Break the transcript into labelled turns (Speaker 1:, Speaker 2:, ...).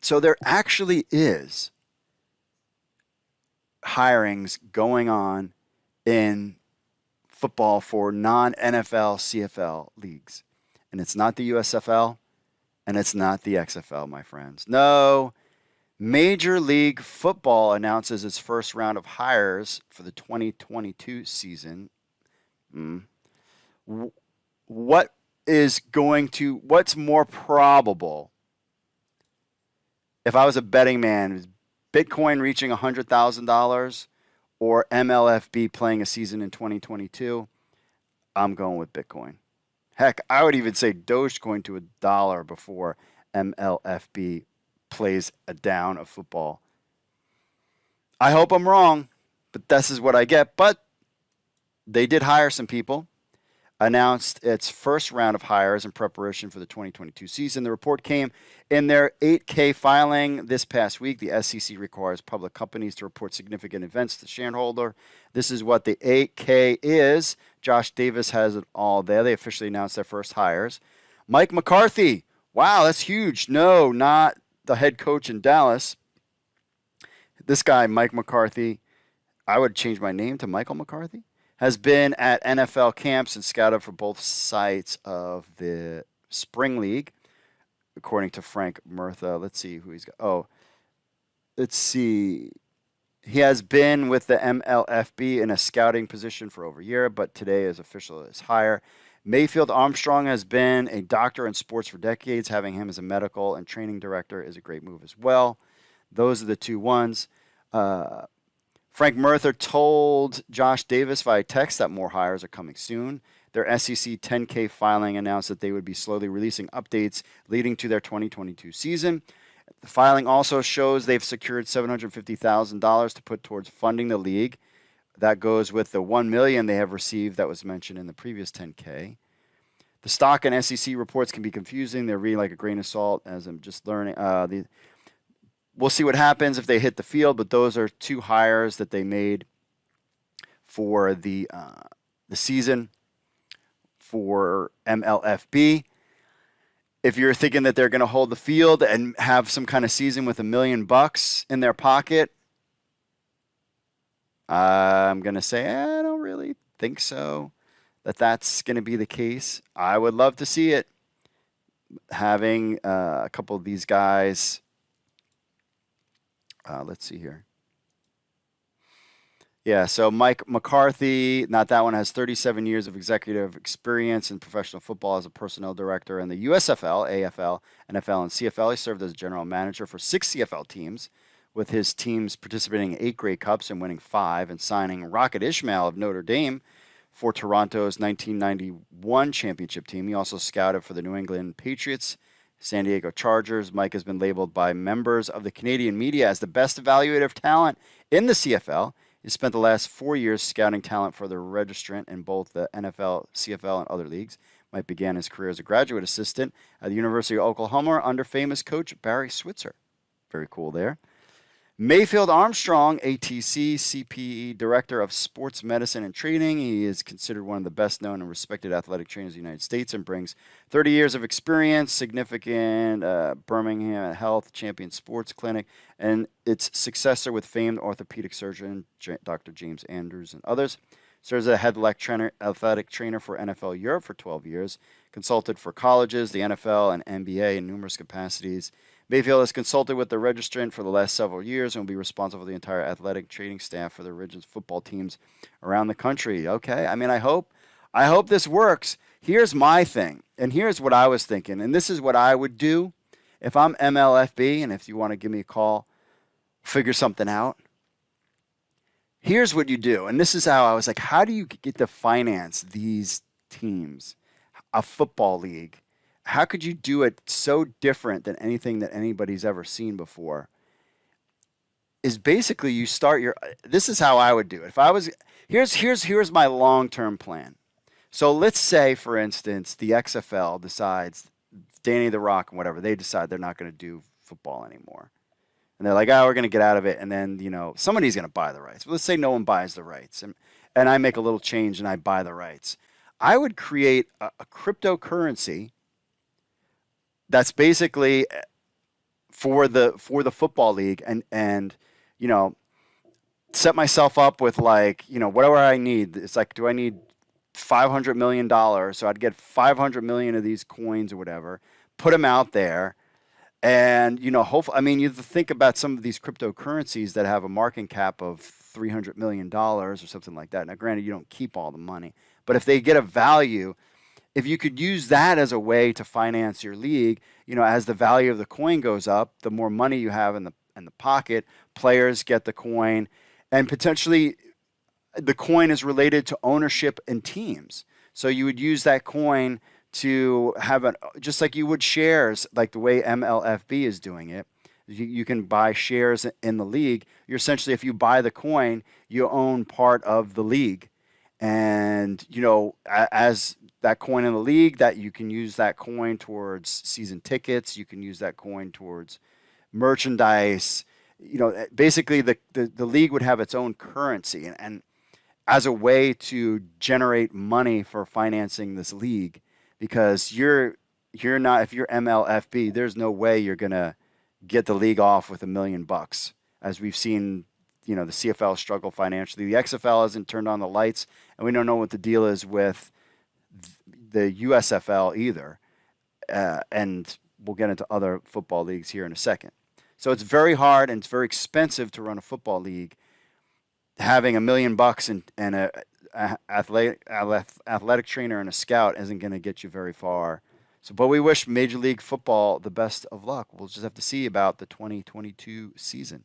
Speaker 1: So there actually is hirings going on in football for non-NFL CFL leagues. And it's not the USFL and it's not the XFL, my friends. No, Major League Football announces its first round of hires for the 2022 season. What is what's more probable? If I was a betting man, is Bitcoin reaching $100,000 or MLFB playing a season in 2022? I'm going with Bitcoin. Heck, I would even say Dogecoin to $1 before MLFB plays a down of football. I hope I'm wrong, but this is what I get. But they did hire some people, announced its first round of hires in preparation for the 2022 season. The report came in their 8K filing this past week. The SEC requires public companies to report significant events to the shareholder. This is what the 8K is. Josh Davis has it all there. They officially announced their first hires. Mike McCarthy. Wow, that's huge. No, not the head coach in Dallas. This guy, Mike McCarthy, I would change my name to Michael McCarthy, has been at NFL camps and scouted for both sides of the Spring League, according to Frank Murtha. Let's see who he's got. Oh, let's see. He has been with the MLFB in a scouting position for over a year, but today is official as hire. Mayfield Armstrong has been a doctor in sports for decades. Having him as a medical and training director is a great move as well. Those are the two ones. Frank Murtha told Josh Davis via text that more hires are coming soon. Their SEC 10K filing announced that they would be slowly releasing updates leading to their 2022 season. The filing also shows they've secured $750,000 to put towards funding the league. That goes with the $1 million they have received that was mentioned in the previous 10K. The stock and SEC reports can be confusing. They're reading like a grain of salt as I'm just learning. We'll see what happens if they hit the field, but those are two hires that they made for the season for MLFB. If you're thinking that they're going to hold the field and have some kind of season with $1 million in their pocket, I'm going to say I don't really think so, that's going to be the case. I would love to see it. Having a couple of these guys. Let's see here. Yeah, so Mike McCarthy, not that one, has 37 years of executive experience in professional football as a personnel director in the USFL, AFL, NFL, and CFL. He served as general manager for 6 CFL teams, with his teams participating in 8 Grey Cups and winning 5, and signing Rocket Ismail of Notre Dame for Toronto's 1991 championship team. He also scouted for the New England Patriots, San Diego Chargers. Mike has been labeled by members of the Canadian media as the best evaluator of talent in the CFL. He spent the last 4 years scouting talent for the registrant in both the NFL, CFL, and other leagues. Mike began his career as a graduate assistant at the University of Oklahoma under famous coach Barry Switzer. Very cool there. Mayfield Armstrong, ATC, CPE, Director of Sports Medicine and Training. He is considered one of the best known and respected athletic trainers in the United States and brings 30 years of experience, significant Birmingham Health Champion Sports Clinic, and its successor with famed orthopedic surgeon Dr. James Andrews and others. Serves as a head athletic trainer for NFL Europe for 12 years, consulted for colleges, the NFL, and NBA in numerous capacities. Mayfield has consulted with the registrant for the last several years and will be responsible for the entire athletic training staff for the region's football teams around the country. Okay, I mean, I hope this works. Here's my thing, and here's what I was thinking, and this is what I would do if I'm MLFB, and if you want to give me a call, figure something out. Here's what you do, and this is how I was like, how do you get to finance these teams, a football league? How could you do it so different than anything that anybody's ever seen before? Is basically you start this is how I would do it. If I was, here's my long-term plan. So let's say, for instance, the XFL decides, Danny the Rock and whatever, they decide they're not going to do football anymore. And they're like, oh, we're going to get out of it. And then, somebody's going to buy the rights. But let's say no one buys the rights. And I make a little change and I buy the rights. I would create a cryptocurrency that's basically for the football league, and you know, set myself up with, like, whatever I need. It's like, do I need $500 million? So I'd get 500 million of these coins or whatever, put them out there, and hopefully, I mean, you think about some of these cryptocurrencies that have a market cap of $300 million or something like that. Now, granted, you don't keep all the money, but if they get a value, if you could use that as a way to finance your league, as the value of the coin goes up, the more money you have in the pocket, players get the coin, and potentially the coin is related to ownership and teams. So you would use that coin to have just like you would shares, like the way MLFB is doing it. You can buy shares in the league. You're essentially, if you buy the coin, you own part of the league. And, as that coin in the league, that you can use that coin towards season tickets. You can use that coin towards merchandise. Basically the league would have its own currency, and as a way to generate money for financing this league, because you're not, if you're MLFB, there's no way you're gonna get the league off with $1 million, as we've seen. The CFL struggle financially. The XFL hasn't turned on the lights, and we don't know what the deal is with the USFL either. And we'll get into other football leagues here in a second. So it's very hard and it's very expensive to run a football league. Having $1 million and a athletic trainer and a scout isn't going to get you very far. So, but we wish Major League Football the best of luck. We'll just have to see about the 2022 season.